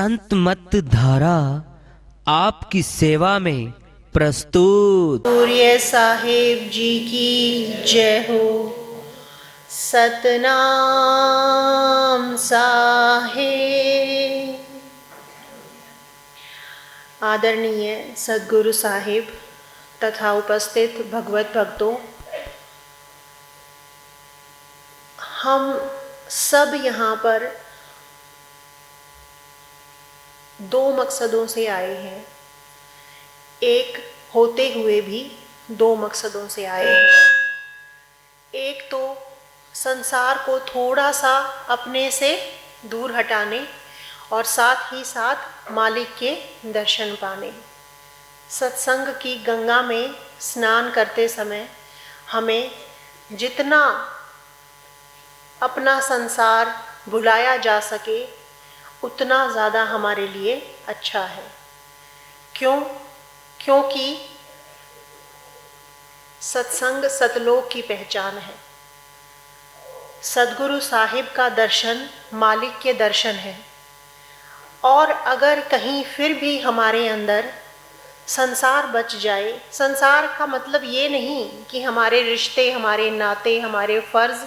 संत मत धारा आपकी सेवा में प्रस्तुत। सूर्य साहिब जी की जय हो। सतनाम साहिब। आदरणीय सद्गुरु साहिब तथा उपस्थित भगवत भक्तों, हम सब यहाँ पर दो मकसदों से आए हैं। एक होते हुए भी दो मकसदों से आए हैं। एक तो संसार को थोड़ा सा अपने से दूर हटाने और साथ ही साथ मालिक के दर्शन पाने। सत्संग की गंगा में स्नान करते समय हमें जितना अपना संसार भुलाया जा सके उतना ज़्यादा हमारे लिए अच्छा है। क्योंकि सत्संग सतलोक की पहचान है। सद्गुरु साहिब का दर्शन मालिक के दर्शन है। और अगर कहीं फिर भी हमारे अंदर संसार बच जाए, संसार का मतलब ये नहीं कि हमारे रिश्ते, हमारे नाते, हमारे फ़र्ज़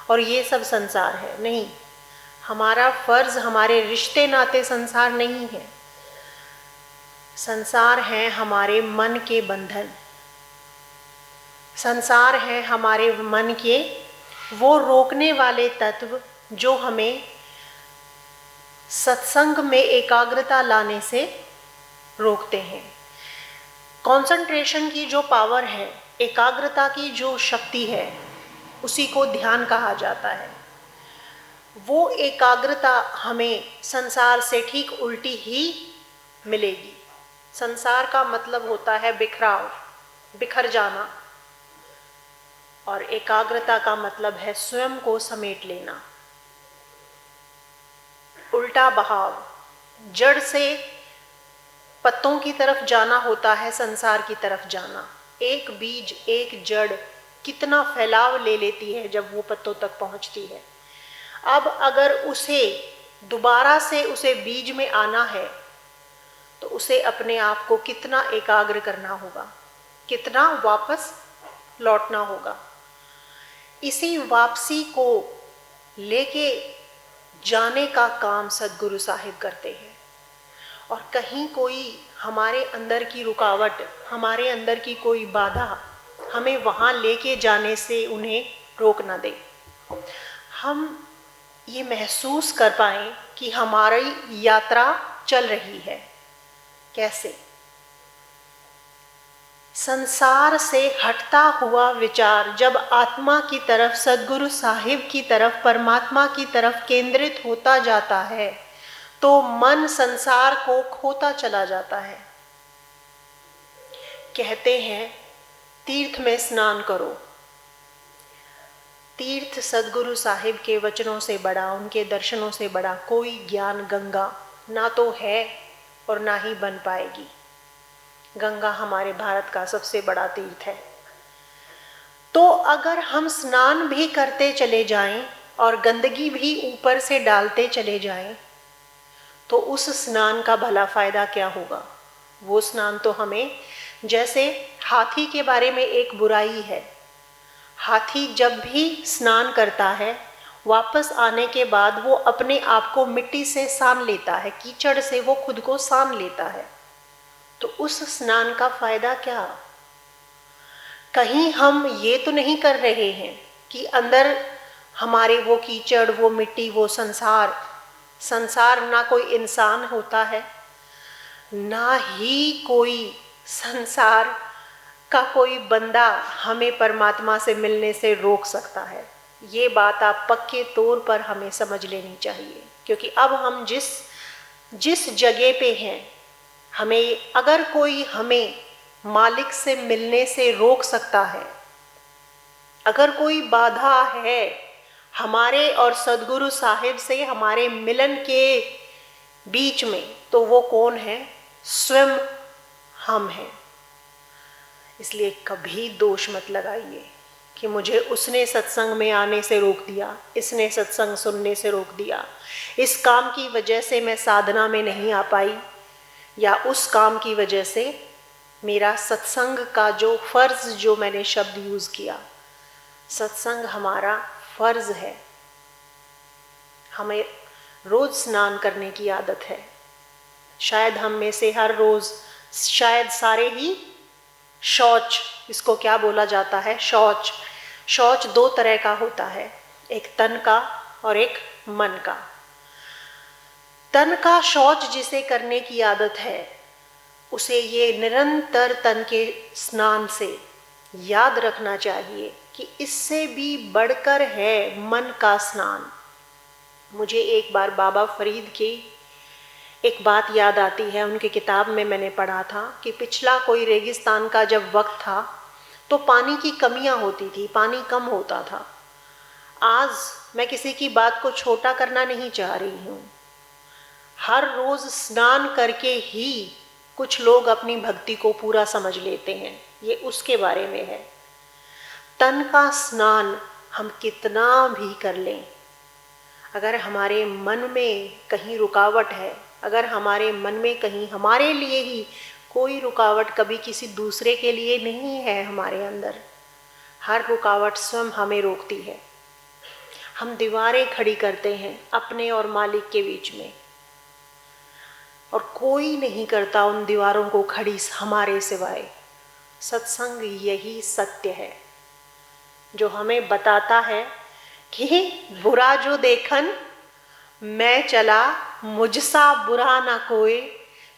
और ये सब संसार है, नहीं। हमारा फ़र्ज़, हमारे रिश्ते नाते संसार नहीं है। संसार है हमारे मन के बंधन। संसार है हमारे मन के वो रोकने वाले तत्व जो हमें सत्संग में एकाग्रता लाने से रोकते हैं। कंसंट्रेशन की जो पावर है, एकाग्रता की जो शक्ति है, उसी को ध्यान कहा जाता है। वो एकाग्रता हमें संसार से ठीक उल्टी ही मिलेगी। संसार का मतलब होता है बिखराव, बिखर जाना, और एकाग्रता का मतलब है स्वयं को समेट लेना। उल्टा बहाव, जड़ से पत्तों की तरफ जाना होता है संसार की तरफ जाना। एक बीज, एक जड़ कितना फैलाव ले लेती है जब वो पत्तों तक पहुंचती है। अब अगर उसे दोबारा से उसे बीज में आना है तो उसे अपने आप को कितना एकाग्र करना होगा, कितना वापस लौटना होगा। इसी वापसी को लेके जाने का काम सद्गुरु साहिब करते हैं। और कहीं कोई हमारे अंदर की रुकावट, हमारे अंदर की कोई बाधा हमें वहाँ लेके जाने से उन्हें रोक ना दे। हम ये महसूस कर पाएँ कि हमारी यात्रा चल रही है। कैसे? संसार से हटता हुआ विचार जब आत्मा की तरफ, सद्गुरु साहिब की तरफ, परमात्मा की तरफ केंद्रित होता जाता है तो मन संसार को खोता चला जाता है। कहते हैं तीर्थ में स्नान करो। तीर्थ सद्गुरु साहिब के वचनों से बड़ा, उनके दर्शनों से बड़ा कोई ज्ञान गंगा ना तो है और ना ही बन पाएगी। गंगा हमारे भारत का सबसे बड़ा तीर्थ है। तो अगर हम स्नान भी करते चले जाएं और गंदगी भी ऊपर से डालते चले जाएं तो उस स्नान का भला फायदा क्या होगा? वो स्नान तो हमें, जैसे हाथी के बारे में एक बुराई है, हाथी जब भी स्नान करता है वापस आने के बाद वो अपने आप को मिट्टी से सान लेता है, कीचड़ से वो खुद को सान लेता है। तो उस स्नान का फायदा क्या? कहीं हम ये तो नहीं कर रहे हैं कि अंदर हमारे वो कीचड़, वो मिट्टी, वो संसार ना कोई इंसान होता है, ना ही कोई संसार का कोई बंदा हमें परमात्मा से मिलने से रोक सकता है। ये बात आप पक्के तौर पर हमें समझ लेनी चाहिए। क्योंकि अब हम जिस जगह पे हैं, हमें अगर कोई हमें मालिक से मिलने से रोक सकता है, अगर कोई बाधा है हमारे और सद्गुरु साहिब से हमारे मिलन के बीच में, तो वो कौन है? स्वयं हम हैं। इसलिए कभी दोष मत लगाइए कि मुझे उसने सत्संग में आने से रोक दिया, इसने सत्संग सुनने से रोक दिया, इस काम की वजह से मैं साधना में नहीं आ पाई, या उस काम की वजह से मेरा सत्संग का जो फ़र्ज़, जो मैंने शब्द यूज़ किया, सत्संग हमारा फ़र्ज़ है। हमें रोज़ स्नान करने की आदत है। शायद हम में से हर रोज़, शायद सारे ही शौच, इसको क्या बोला जाता है, शौच। शौच दो तरह का होता है, एक तन का और एक मन का। तन का शौच जिसे करने की आदत है, उसे ये निरंतर तन के स्नान से याद रखना चाहिए कि इससे भी बढ़कर है मन का स्नान। मुझे एक बार बाबा फरीद की एक बात याद आती है, उनकी किताब में मैंने पढ़ा था कि पिछला कोई रेगिस्तान का जब वक्त था तो पानी की कमियां होती थी, पानी कम होता था। आज मैं किसी की बात को छोटा करना नहीं चाह रही हूँ। हर रोज़ स्नान करके ही कुछ लोग अपनी भक्ति को पूरा समझ लेते हैं, ये उसके बारे में है। तन का स्नान हम कितना भी कर लें, अगर हमारे मन में कहीं रुकावट है, अगर हमारे मन में कहीं हमारे लिए ही कोई रुकावट, कभी किसी दूसरे के लिए नहीं है हमारे अंदर, हर रुकावट स्वयं हमें रोकती है। हम दीवारें खड़ी करते हैं अपने और मालिक के बीच में, और कोई नहीं करता उन दीवारों को खड़ी हमारे सिवाय। सत्संग यही सत्य है जो हमें बताता है कि बुरा जो देखन मैं चला, मुझसा बुरा ना कोई,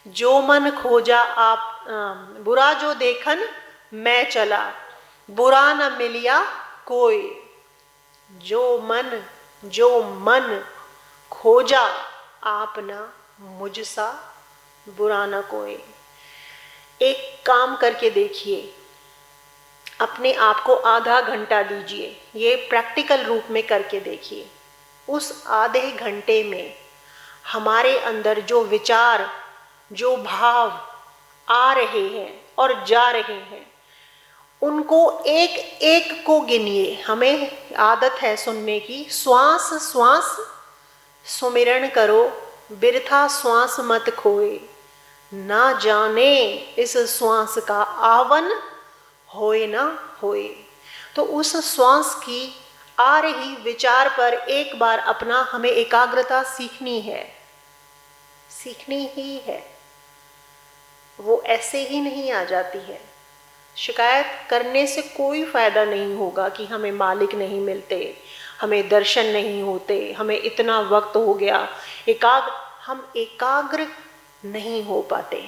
जो मन खोजा आप, बुरा जो देखन मैं चला, बुरा न मिलिया कोई, जो मन खोजा आप ना, मुझसा बुरा न कोई। एक काम करके देखिए, अपने आप को आधा घंटा दीजिए, ये प्रैक्टिकल रूप में करके देखिए। उस आधे घंटे में हमारे अंदर जो विचार, जो भाव आ रहे हैं और जा रहे हैं, उनको एक एक को गिनिए। हमें आदत है सुनने की, श्वास श्वास सुमिरन करो, बिरथा श्वास मत खोए, ना जाने इस श्वास का आवन होए ना होए। तो उस श्वास की आ रही विचार पर एक बार अपना हमें एकाग्रता सीखनी है, सीखनी ही है। वो ऐसे ही नहीं आ जाती है। शिकायत करने से कोई फायदा नहीं होगा कि हमें मालिक नहीं मिलते, हमें दर्शन नहीं होते, हमें इतना वक्त हो गया, हम एकाग्र नहीं हो पाते।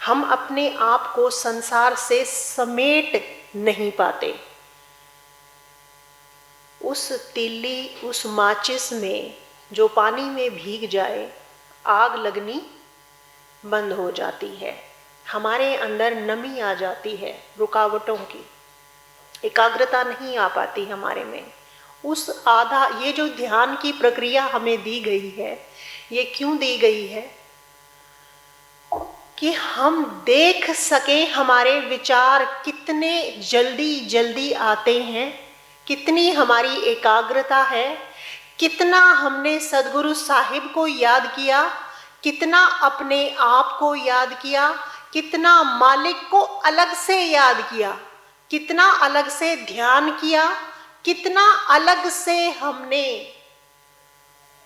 हम अपने आप को संसार से समेट नहीं पाते। उस तीली, उस माचिस में जो पानी में भीग जाए, आग लगनी बंद हो जाती है। हमारे अंदर नमी आ जाती है, रुकावटों की, एकाग्रता नहीं आ पाती हमारे में। उस आधा, ये जो ध्यान की प्रक्रिया हमें दी गई है, ये क्यों दी गई है? कि हम देख सकें हमारे विचार कितने जल्दी जल्दी आते हैं, कितनी हमारी एकाग्रता है, कितना हमने सद्गुरु साहिब को याद किया, कितना अपने आप को याद किया, कितना मालिक को अलग से याद किया, कितना अलग से ध्यान किया, कितना अलग से हमने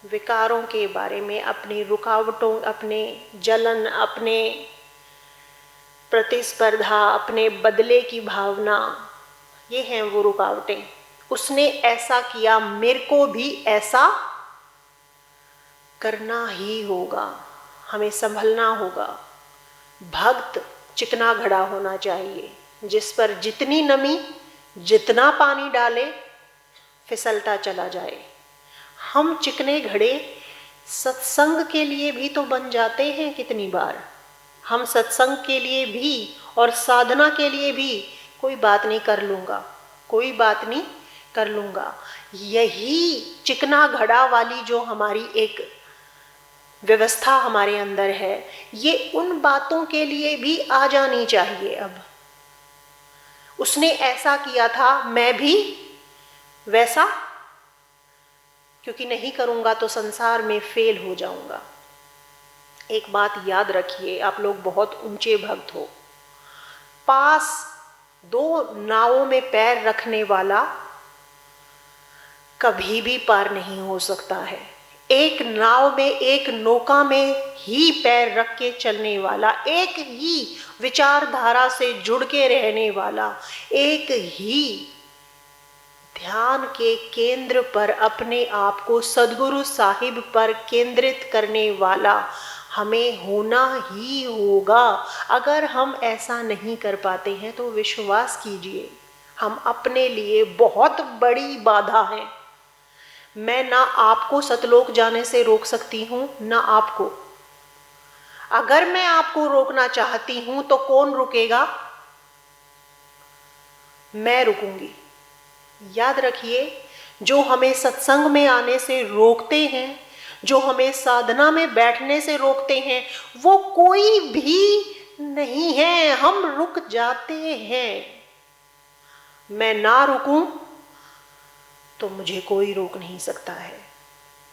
विकारों के बारे में, अपनी रुकावटों, अपने जलन, अपने प्रतिस्पर्धा, अपने बदले की भावना, ये हैं वो रुकावटें। उसने ऐसा किया, मेरे को भी ऐसा करना ही होगा, हमें संभलना होगा। भक्त चिकना घड़ा होना चाहिए, जिस पर जितनी नमी, जितना पानी डाले, फिसलता चला जाए। हम चिकने घड़े सत्संग के लिए भी तो बन जाते हैं कितनी बार। हम सत्संग के लिए भी और साधना के लिए भी, कोई बात नहीं कर लूँगा, कोई बात नहीं कर लूँगा। यही चिकना घड़ा वाली जो हमारी एक व्यवस्था हमारे अंदर है, ये उन बातों के लिए भी आ जानी चाहिए। अब उसने ऐसा किया था, मैं भी वैसा, क्योंकि नहीं करूँगा तो संसार में फेल हो जाऊँगा। एक बात याद रखिए, आप लोग बहुत ऊंचे भक्त हो, पास दो नावों में पैर रखने वाला कभी भी पार नहीं हो सकता है। एक नाव में, एक नौका में ही पैर रख के चलने वाला, एक ही विचारधारा से जुड़ के रहने वाला, एक ही ध्यान के केंद्र पर अपने आप को सद्गुरु साहिब पर केंद्रित करने वाला हमें होना ही होगा। अगर हम ऐसा नहीं कर पाते हैं तो विश्वास कीजिए, हम अपने लिए बहुत बड़ी बाधा हैं। मैं ना आपको सतलोक जाने से रोक सकती हूँ, ना आपको। अगर मैं आपको रोकना चाहती हूँ तो कौन रुकेगा? मैं रुकूंगी। याद रखिए, जो हमें सत्संग में आने से रोकते हैं, जो हमें साधना में बैठने से रोकते हैं, वो कोई भी नहीं है, हम रुक जाते हैं। मैं ना रुकूं तो मुझे कोई रोक नहीं सकता है।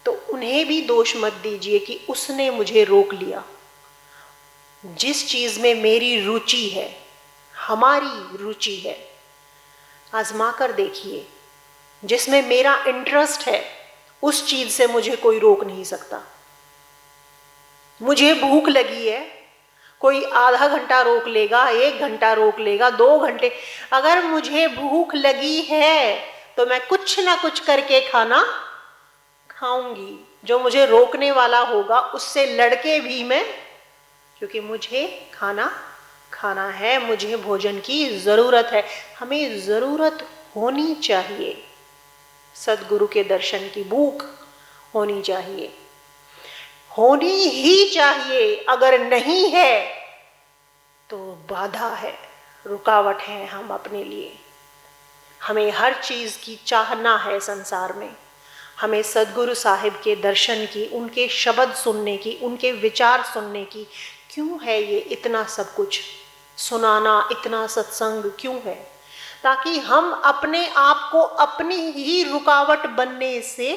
तो उन्हें भी दोष मत दीजिए कि उसने मुझे रोक लिया। जिस चीज में मेरी रुचि है, हमारी रुचि है, आजमा कर देखिए। जिसमें मेरा इंटरेस्ट है, उस चीज से मुझे कोई रोक नहीं सकता। मुझे भूख लगी है, कोई आधा घंटा रोक लेगा, 1 घंटा रोक लेगा, 2 घंटे। अगर मुझे भूख लगी है तो मैं कुछ ना कुछ करके खाना खाऊंगी। जो मुझे रोकने वाला होगा उससे लड़के भी मैं, क्योंकि मुझे खाना है, मुझे भोजन की जरूरत है। हमें जरूरत होनी चाहिए, सद्गुरु के दर्शन की भूख होनी चाहिए, होनी ही चाहिए। अगर नहीं है तो बाधा है, रुकावट है हम अपने लिए। हमें हर चीज की चाहना है संसार में। हमें सद्गुरु साहिब के दर्शन की, उनके शब्द सुनने की, उनके विचार सुनने की। क्यों है ये इतना सब कुछ सुनाना, इतना सत्संग क्यों है? ताकि हम अपने आप को अपनी ही रुकावट बनने से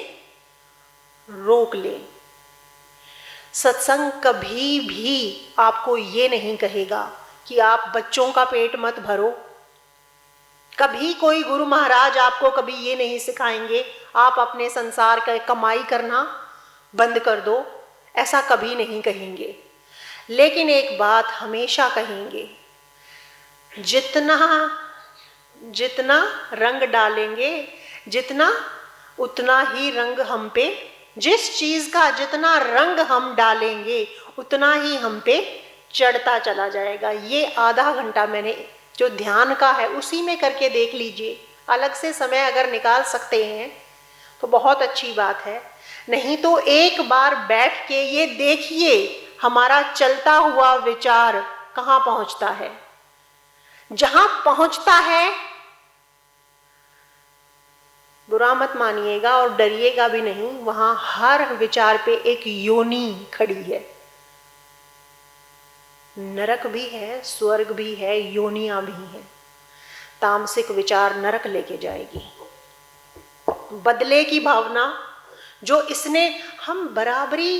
रोक लें। सत्संग कभी भी आपको ये नहीं कहेगा कि आप बच्चों का पेट मत भरो। कभी कोई गुरु महाराज आपको कभी ये नहीं सिखाएंगे आप अपने संसार का कमाई करना बंद कर दो, ऐसा कभी नहीं कहेंगे। लेकिन एक बात हमेशा कहेंगे, जितना रंग डालेंगे, जितना उतना ही रंग हम पे, जिस चीज का जितना रंग हम डालेंगे उतना ही हम पे चढ़ता चला जाएगा। ये आधा घंटा मैंने जो ध्यान का है उसी में करके देख लीजिए। अलग से समय अगर निकाल सकते हैं तो बहुत अच्छी बात है, नहीं तो एक बार बैठ के ये देखिए हमारा चलता हुआ विचार कहाँ पहुंचता है। जहां पहुंचता है, बुरा मत मानिएगा और डरिएगा भी नहीं, वहां हर विचार पे एक योनि खड़ी है। नरक भी है, स्वर्ग भी है, योनियां भी हैं। तामसिक विचार नरक लेके जाएगी। बदले की भावना जो इसने, हम बराबरी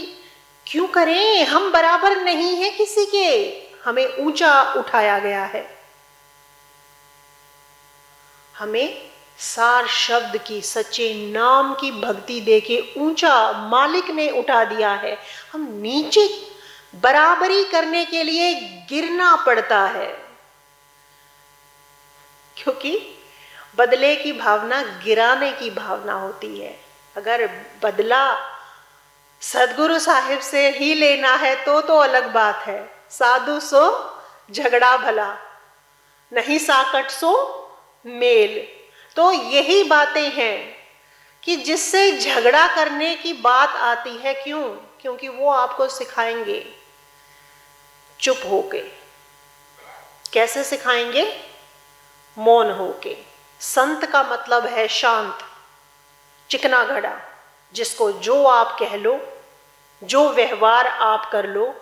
क्यों करें? हम बराबर नहीं है किसी के, हमें ऊंचा उठाया गया है। हमें सार शब्द की, सच्चे नाम की भक्ति देके ऊंचा मालिक ने उठा दिया है। हम नीचे बराबरी करने के लिए गिरना पड़ता है, क्योंकि बदले की भावना गिराने की भावना होती है। अगर बदला सद्गुरु साहिब से ही लेना है तो अलग बात है। साधु सो झगड़ा भला, नहीं साकट सो मेल। तो यही बातें हैं कि जिससे झगड़ा करने की बात आती है। क्यों? क्योंकि वो आपको सिखाएंगे चुप होके। कैसे सिखाएंगे? मौन होके। संत का मतलब है शांत, चिकना घड़ा, जिसको जो आप कह लो, जो व्यवहार आप कर लो,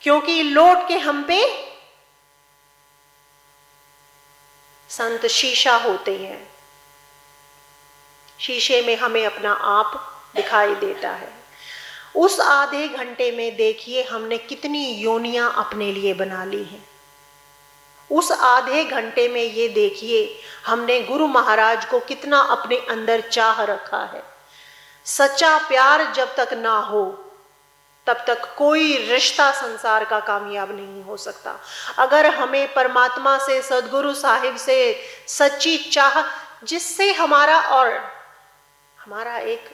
क्योंकि लौट के हम पे संत शीशा होते हैं, शीशे में हमें अपना आप दिखाई देता है। उस आधे घंटे में देखिए हमने कितनी योनियां अपने लिए बना ली हैं। उस आधे घंटे में ये देखिए हमने गुरु महाराज को कितना अपने अंदर चाह रखा है। सच्चा प्यार जब तक ना हो तब तक कोई रिश्ता संसार का कामयाब नहीं हो सकता। अगर हमें परमात्मा से, सदगुरु साहिब से सच्ची चाह, जिससे हमारा एक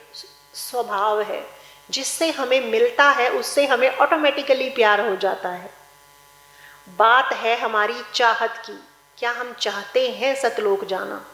स्वभाव है, जिससे हमें मिलता है उससे हमें ऑटोमेटिकली प्यार हो जाता है। बात है हमारी चाहत की, क्या हम चाहते हैं सतलोक जाना?